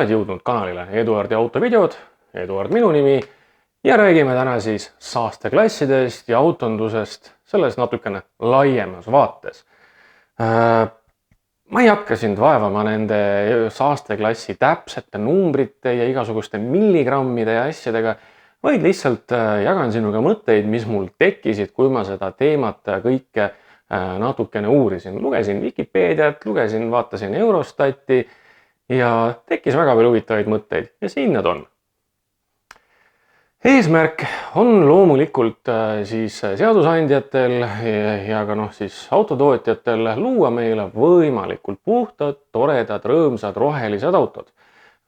oled jõudnud kanalile Eduardi autovideod, Eduard minu nimi ja räägime täna siis saasteklassidest ja autondusest selles natukene laiemas vaates. Ma ei hakka sind vaevama nende saasteklassi täpsete numbrite ja igasuguste milligrammide ja asjadega, vaid lihtsalt jagan sinuga mõtteid, mis mul tekkisid, kui ma seda teemat kõike natukene uurisin. Lugesin Wikipeediat, vaatasin Eurostati ja tekkis väga palju huvitavaid mõtteid ja siin nad on. Eesmärk on loomulikult siis seadusandjatel ja ka siis autotootjatel luua meile võimalikult puhtad, toredad, rõõmsad, rohelised autod.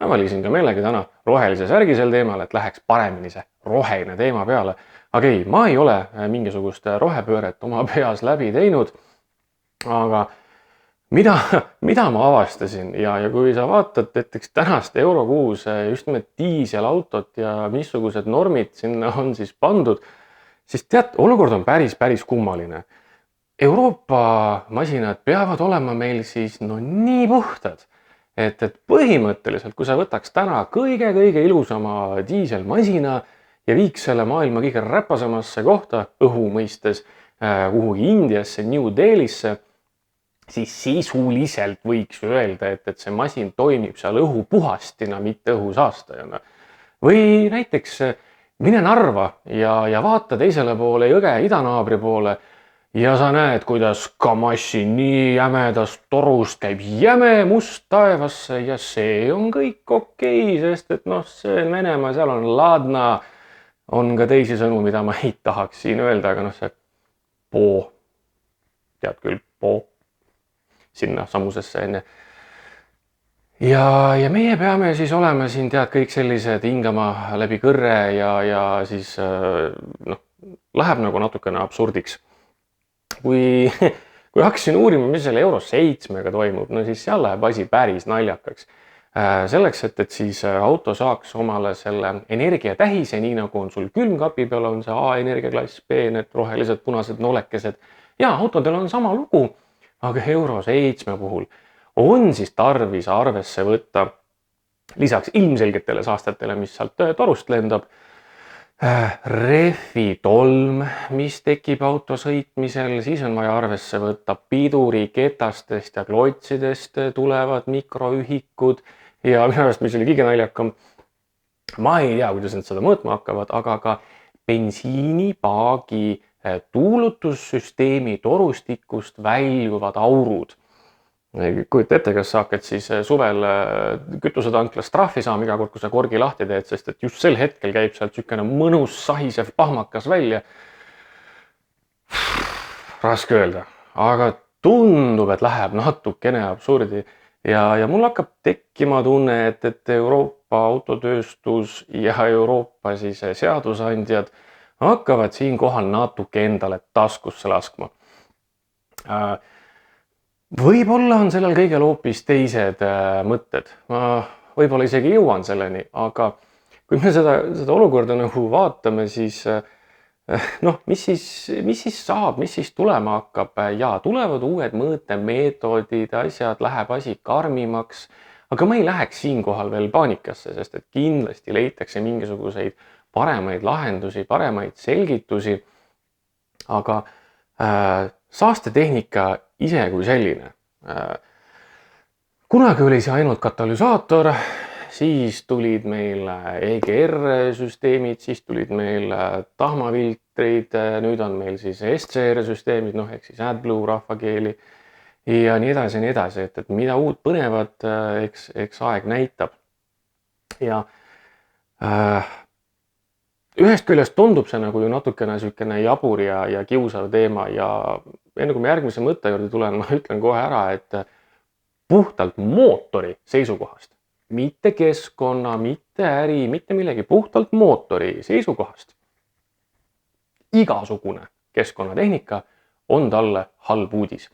Ma valisin ka meelegi täna rohelise särgi sel teemal, et läheks paremini see roheline teema peale. Aga ei, ma ei ole mingisugust rohepööret oma peas läbi teinud, aga mida ma avastasin ja kui sa vaatad näiteks tänast Euro 6 just nimelt diiselautot ja missugused normid sinna on siis pandud, siis tead, olukord on päris kummaline. Euroopa masinad peavad olema meil siis nii puhtad, et põhimõtteliselt, kui sa võtaks täna kõige ilusama diiselmasina ja viiks selle maailma kõige räpasemasse kohta õhu mõistes kuhugi Indiasse, New Delhisse, siis sisuliselt võiks öelda, et see masin toimib seal õhupuhastina, mitte õhusaastajana. Või näiteks mine Narva ja vaata teisele poole jõge idanaabri poole ja sa näed, kuidas Kamassi nii jämedast torust käib jäme must taevasse ja see on kõik okei, sest et see on Venemaa, seal on Ladna, on ka teisi sõnu, mida ma ei tahaks siin öelda, aga see poo, tead küll, poo, sinna samusesse enne. Ja meie peame siis olema siin, tead, kõik sellised hingama läbi kõrre ja siis läheb nagu natukene absurdiks. Kui hakkasin uurima, mis selle Euro 7-ga toimub, siis seal läheb asi päris naljakaks. Selleks, et siis auto saaks omale selle energiatähise, nii nagu on sul külmkapi peal on see A energiaklass, B, need rohelised, punased noolekesed. Ja autodel on sama lugu, aga Euro 7 puhul on siis tarvis arvesse võtta lisaks ilmselgetele saastetele, mis sealt torust lendab, rehvitolm, mis tekib auto sõitmisel, siis on vaja arvesse võtta piduriketastest ja klotsidest tulevad mikroühikud ja minu arvast, mis oli kõige naljakam, ma ei tea, kuidas nad seda mõõtma hakkavad, aga ka bensiinipaagi tuulutussüsteemi torustikust väljuvad aurud. Kujuta ette, kas sa hakkad siis suvel kütusetanklas trahvi saama iga kord, kui sa korgi lahti teed, sest et just sel hetkel käib sealt sükene mõnus sahisev pahmakas välja. Raske öelda, aga tundub, et läheb natukene absurdi ja mul hakkab tekkima tunne, et Euroopa autotööstus ja Euroopa siis seadusandjad hakkavad siinkohal natuke endale taskusse laskma. Võib-olla on sellel kõigel hoopis teised mõtted. Ma võib-olla isegi jõuan selleni, aga kui me seda olukorda nagu vaatame, siis mis siis saab, mis siis tulema hakkab? Ja tulevad uued mõõtemeetodid, asjad, läheb asi karmimaks, aga ma ei läheks siinkohal veel paanikasse, sest et kindlasti leitakse mingisuguseid paremaid lahendusi, paremaid selgitusi, aga saastetehnika ise kui selline. Kunagi oli see ainult katalüsaator, siis tulid meil EGR-süsteemid, siis tulid meil tahmafiltrid, nüüd on meil siis SCR-süsteemid, ehk siis AdBlue rahvakeeli ja nii edasi, et mida uut põnevat, eks aeg näitab. Ja ühest küljest tundub see nagu ju natukene sükene jabur ja kiusav teema ja enne kui me järgmise mõtte juurde tulen, ma ütlen kohe ära, et puhtalt mootori seisukohast, mitte keskkonna, mitte äri, mitte millegi, puhtalt mootori seisukohast. Igasugune keskkonnatehnika on talle halb uudis.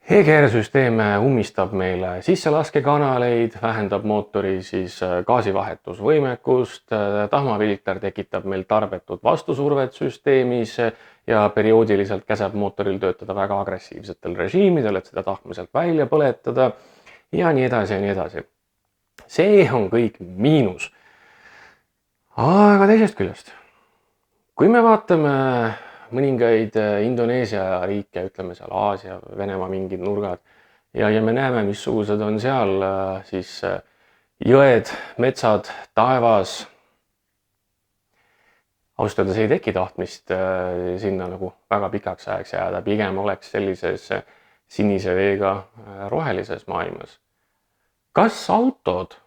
EGR-süsteem ummistab meile sisselaskekanaleid, vähendab mootori siis gaasivahetusvõimekust, tahmafilter tekitab meil tarbetut vastusurvet süsteemis ja perioodiliselt käseb mootoril töötada väga agressiivsetel režiimidel, et seda tahma sealt välja põletada. ja nii edasi ja nii edasi. See on kõik miinus. Aga teisest küljest, kui me vaatame mõningaid Indoneesia riike, ütleme seal Aasia, Venemaa mingid nurgad ja me näeme, missugused on seal siis jõed, metsad, taevas. Ausalt öeldes ei teki tahtmist sinna nagu väga pikaks ajaks jääda, pigem oleks sellises sinise veega rohelises maailmas. Kas autod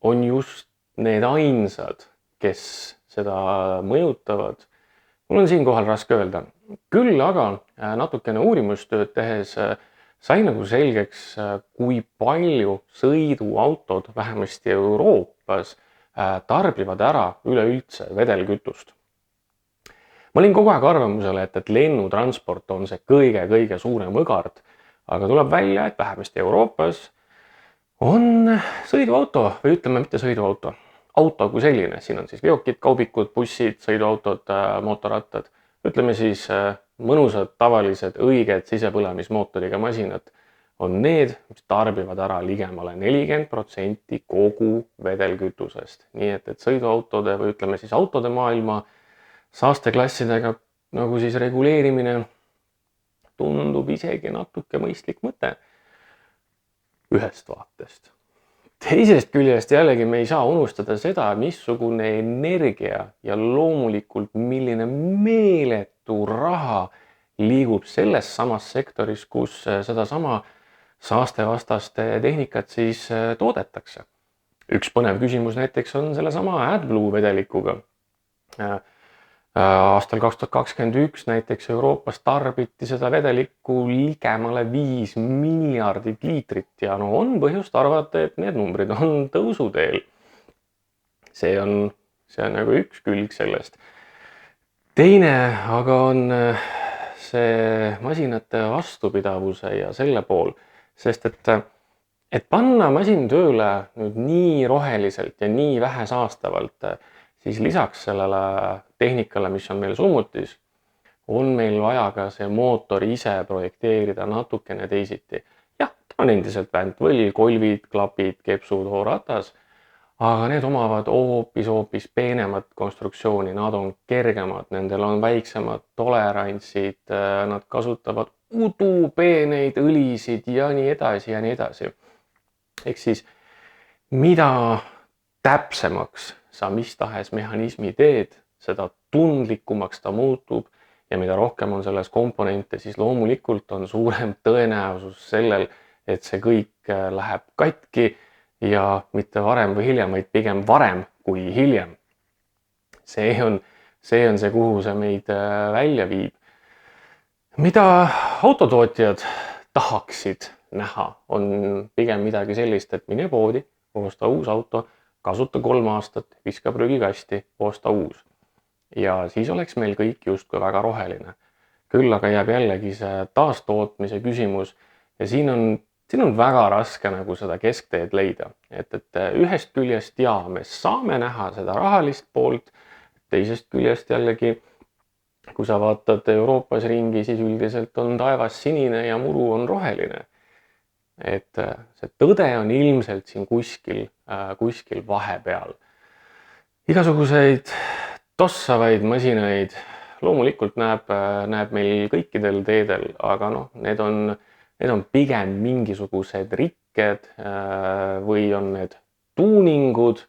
on just need ainsad, kes seda mõjutavad? Mul on siinkohal raske öelda. Küll aga natukene uurimustööd tehes sai nagu selgeks, kui palju sõiduautod vähemasti Euroopas tarbivad ära üleüldse vedelkütust. Ma olin kogu aeg arvamusel, et lennutransport on see kõige suurem õgard, aga tuleb välja, et vähemasti Euroopas on sõiduauto või ütleme mitte sõiduauto, auto kui selline. Siin on siis veokid, kaubikud, bussid, sõiduautod, mootorrattad, ütleme siis mõnusad, tavalised, õiged sisepõlemismootoriga masinad on need, mis tarbivad ära ligemale 40% kogu vedelkütusest. Nii et sõiduautode või ütleme siis autode maailma saasteklassidega nagu siis reguleerimine tundub isegi natuke mõistlik mõte ühest vaatest. Teisest küljest jällegi me ei saa unustada seda, missugune energia ja loomulikult milline meeletu raha liigub selles samas sektoris, kus sedasama saastevastaste tehnikat siis toodetakse. Üks põnev küsimus näiteks on sellesama AdBlue vedelikuga. Aastal 2021 näiteks Euroopas tarbiti seda vedelikku ligemale 5 miljardit liitrit ja on põhjust arvata, et need numbrid on tõusuteel. See on nagu üks külg sellest. Teine aga on see masinate vastupidavuse ja selle pool, sest et panna masin tööle nüüd nii roheliselt ja nii vähe saastavalt, siis lisaks sellele tehnikale, mis on meil summutis, on meil vaja ka see mootor ise projekteerida natukene teisiti. Jah, ta on endiselt väntvõll, kolvid, klapid, kepsud, hooratas, aga need omavad hoopis peenemat konstruktsiooni, nad on kergemad, nendel on väiksemad tolerantsid, nad kasutavad udupeeneid õlisid ja nii edasi ja nii edasi. Ehk siis, mida täpsemaks sa mis tahes mehhanismi teed, seda tundlikumaks ta muutub ja mida rohkem on selles komponente, siis loomulikult on suurem tõenäosus sellel, et see kõik läheb katki ja mitte varem või hiljem, vaid pigem varem kui hiljem. See on see, kuhu see meid välja viib. Mida autotootjad tahaksid näha, on pigem midagi sellist, et mine poodi, osta uus auto, kasuta 3 aastat, viska prügikasti, osta uus. Ja siis oleks meil kõik justkui väga roheline. Küll aga jääb jällegi see taastootmise küsimus ja siin on väga raske nagu seda keskteed leida. Et ühest küljest me saame näha seda rahalist poolt, teisest küljest jällegi, kui sa vaatad Euroopas ringi, siis üldiselt on taevas sinine ja muru on roheline. Et see tõde on ilmselt siin kuskil vahepeal. Igasuguseid tossavaid masinaid loomulikult näeb meil kõikidel teedel, aga need on pigem mingisugused rikked või on need tuuningud.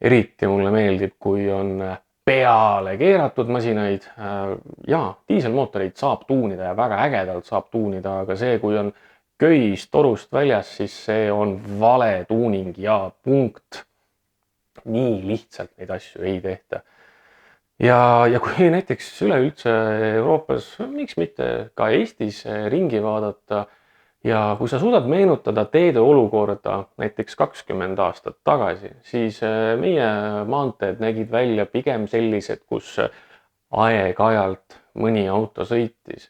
Eriti mulle meeldib, kui on peale keeratud masinaid. Jaa, diiselmootoreid saab tuunida ja väga ägedalt saab tuunida, aga see, kui on köis torust väljas, siis see on vale tuuning ja punkt. Nii lihtsalt neid asju ei tehta. Ja kui näiteks üleüldse Euroopas, miks mitte ka Eestis ringi vaadata ja kui sa suudad meenutada teede olukorda näiteks 20 aastat tagasi, siis meie maanteed nägid välja pigem sellised, kus aeg-ajalt mõni auto sõitis.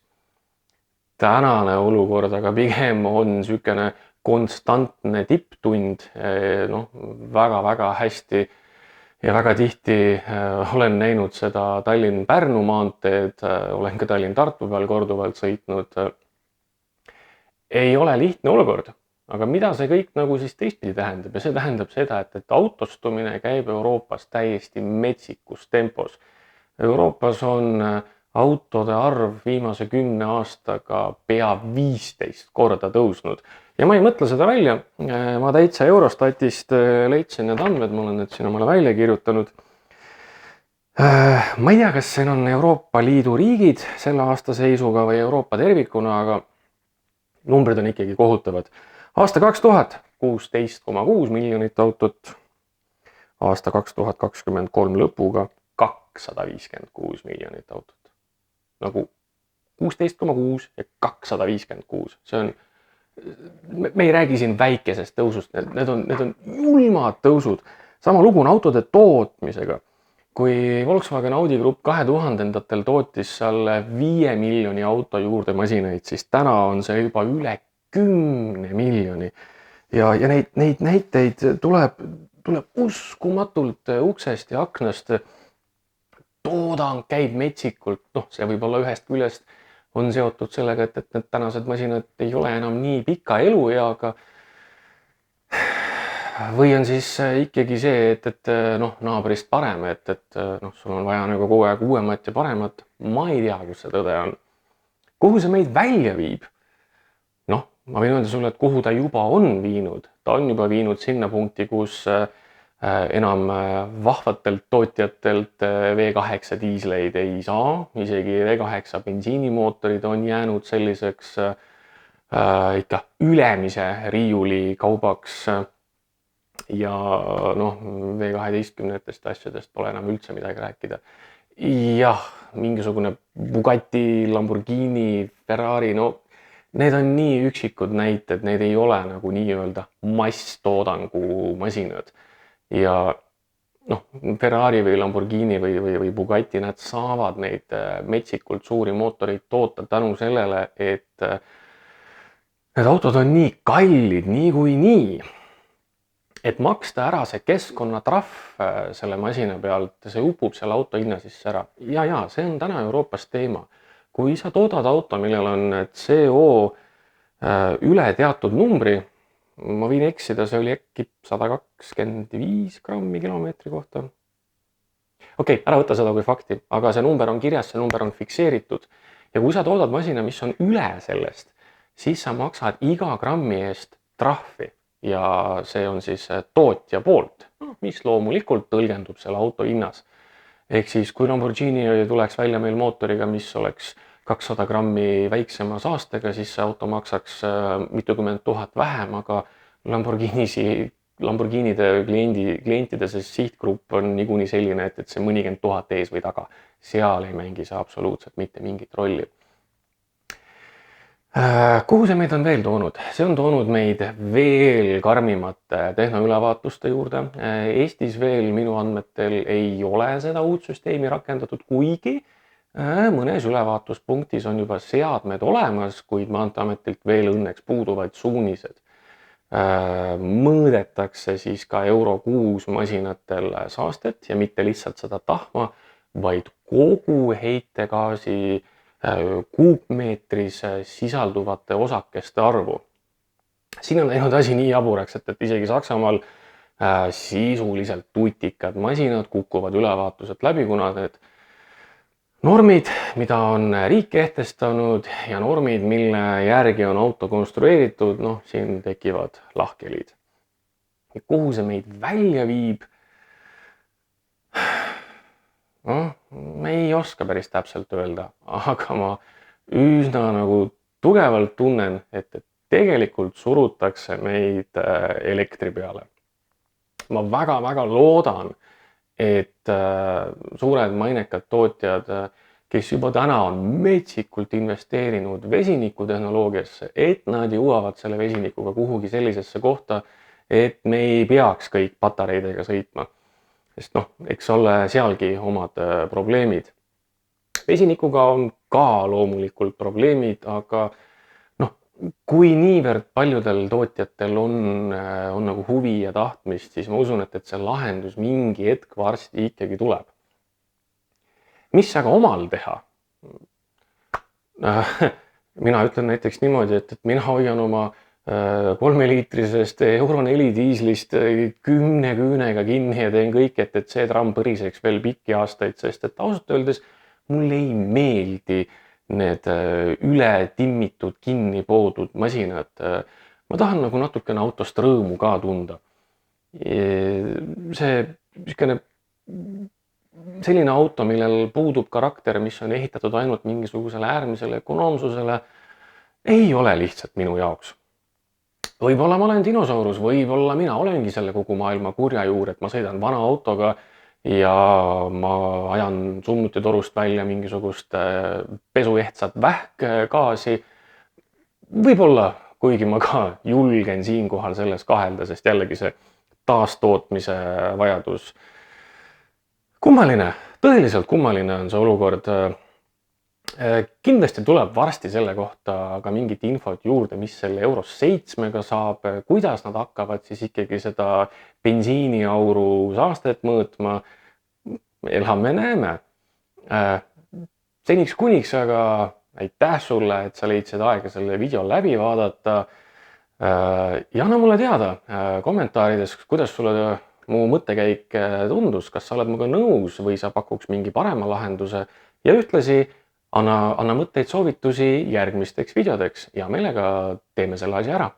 Tänane olukord aga pigem on sükene konstantne tipptund, väga hästi ja väga tihti olen näinud seda Tallinn-Pärnu maanteed, olen ka Tallinn-Tartu peal korduvalt sõitnud. Ei ole lihtne olukord Aga mida see kõik nagu siis teistpidi tähendab? Ja see tähendab seda, et autostumine käib Euroopas täiesti metsikus tempos. Euroopas on autode arv viimase 10 aastaga pea 15 korda tõusnud. Ja ma ei mõtle seda välja. Ma täitsa Eurostatist leidsin need andmed, ma olen need siin omale välja kirjutanud. Ma ei tea, kas siin on Euroopa Liidu riigid selle aasta seisuga või Euroopa tervikuna, aga numbrid on ikkagi kohutavad. Aasta 2000 16,6 miljonit autot, aasta 2023 lõpuga 256 miljonit autot. Nagu 16,6 ja 256. See on, me ei räägi siin väikesest tõusust, need on julmad tõusud. Sama lugu on autode tootmisega. Kui Volkswagen Audi Group 2000-ndatel tootis seal 5 miljoni auto juurde masinaid, siis täna on see juba üle 10 miljoni. Ja neid näiteid tuleb uskumatult uksest ja aknast. Toodang käib metsikult, see võib olla ühest küljest on seotud sellega, et need tänased masinad ei ole enam nii pika elueaga. Või on siis ikkagi see, et naabrist parem, et sul on vaja nagu kogu aeg uuemat ja paremat. Ma ei tea, kus see tõde on. Kuhu see meid välja viib? Ma võin öelda sulle, et kuhu ta juba on viinud. Ta on juba viinud sinna punkti, kus enam vahvatelt tootjatelt V8 diisleid ei saa. Isegi V8 bensiinimootorid on jäänud selliseks ikka ülemise riiuli kaubaks. Ja V12 asjadest pole enam üldse midagi rääkida. Jah, mingisugune Bugatti, Lamborghini, Ferrari, need on nii üksikud näited, need ei ole nagu nii-öelda masstoodangu masinad. Ja Ferrari või Lamborghini või Bugatti, nad saavad neid metsikult suuri mootoreid toota tänu sellele, et need autod on nii kallid nii, et maksta ära see keskkonnatrahv selle masina pealt, see upub selle auto hinna sisse ära. Ja see on täna Euroopas teema. Kui sa toodad auto, millel on CO üle teatud numbri, ma võin eksida, see oli äkki 125 grammi kilomeetri kohta. Okei, ära võtta seda kui fakti, aga see number on kirjas, see number on fikseeritud. Ja kui sa toodad masina, mis on üle sellest, siis sa maksad iga grammi eest trahvi. Ja see on siis tootja poolt, mis loomulikult tõlgendub selle auto hinnas. Ehk siis, kui Lamborghini tuleks välja meil mootoriga, mis oleks 200 grammi väiksema saastega, siis see auto maksaks mitukümmend tuhat vähem, aga Lamborghinide klientide see sihtgrupp on niikuinii selline, et see mõnikümmend tuhat ees või taga. Seal ei mängi see absoluutselt mitte mingit rolli. Kuhu see meid on veel toonud? See on toonud meid veel karmimate tehnoülevaatuste juurde. Eestis veel minu andmetel ei ole seda uut süsteemi rakendatud, kuigi mõnes ülevaatuspunktis on juba seadmed olemas, kuid Maanteeametilt veel õnneks puuduvaid suunised. Mõõdetakse siis ka Euro 6 masinatel saastet ja mitte lihtsalt seda tahma, vaid kogu heitegaasi kuupmeetris sisalduvate osakeste arvu. Siin on läinud asi nii jaburaks, et isegi Saksamaal sisuliselt tutikad masinad kukuvad ülevaatuselt läbi, kuna need normid, mida on riik kehtestanud ja normid, mille järgi on auto konstrueeritud, siin tekivad lahkhelid. Kuhu see meid välja viib? Ma ei oska päris täpselt öelda, aga ma üsna nagu tugevalt tunnen, et tegelikult surutakse meid elektri peale. Ma väga loodan, et suured mainekad tootjad, kes juba täna on metsikult investeerinud vesinikutehnoloogiasse, et nad jõuavad selle vesinikuga kuhugi sellisesse kohta, et me ei peaks kõik patareidega sõitma. Sest eks ole sealgi omad probleemid. Vesinikuga on ka loomulikult probleemid, aga kui niivõrd paljudel tootjatel on nagu huvi ja tahtmist, siis ma usun, et see lahendus mingi hetk varsti ikkagi tuleb. Mis aga omal teha? Mina ütlen näiteks niimoodi, et mina hoian oma 3-liitrisest Euro 4 diislist 10 küünega kinni ja teen kõik, et see tramm põriseks veel pikki aastaid, sest et ausalt öeldes mulle ei meeldi need üle timmitud, kinni poodud masinad. Ma tahan nagu natukene autost rõõmu ka tunda. See selline auto, millel puudub karakter, mis on ehitatud ainult mingisugusele äärmisele ökonoomsusele, ei ole lihtsalt minu jaoks. Võib-olla ma olen dinosaurus, võib-olla mina olengi selle kogu maailma kurja juur, et ma sõidan vana autoga ja ma ajan summutitorust välja mingisugust pesuehtsat vähkgaasi. Võib-olla, kuigi ma ka julgen siinkohal selles kahelda, sest jällegi see taastootmise vajadus. Kummaline, tõeliselt kummaline on see olukord. Kindlasti tuleb varsti selle kohta ka mingit infot juurde, mis selle Euro 7-ga saab, kuidas nad hakkavad siis ikkagi seda bensiiniauru saastet mõõtma. Elame näeme. Seniks kuniks aga aitäh sulle, et sa leidsid aega selle video läbi vaadata. Ja anna mulle teada kommentaarides, kuidas sulle mu mõttekäik tundus, kas sa oled minuga nõus või sa pakuks mingi parema lahenduse ja ühtlasi anna mõtteid soovitusi järgmisteks videodeks ja meelega teeme selle asja ära.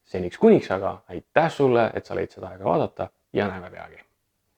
Seniks kuniks aga aitäh sulle, et sa leidsid aega vaadata ja näeme peagi.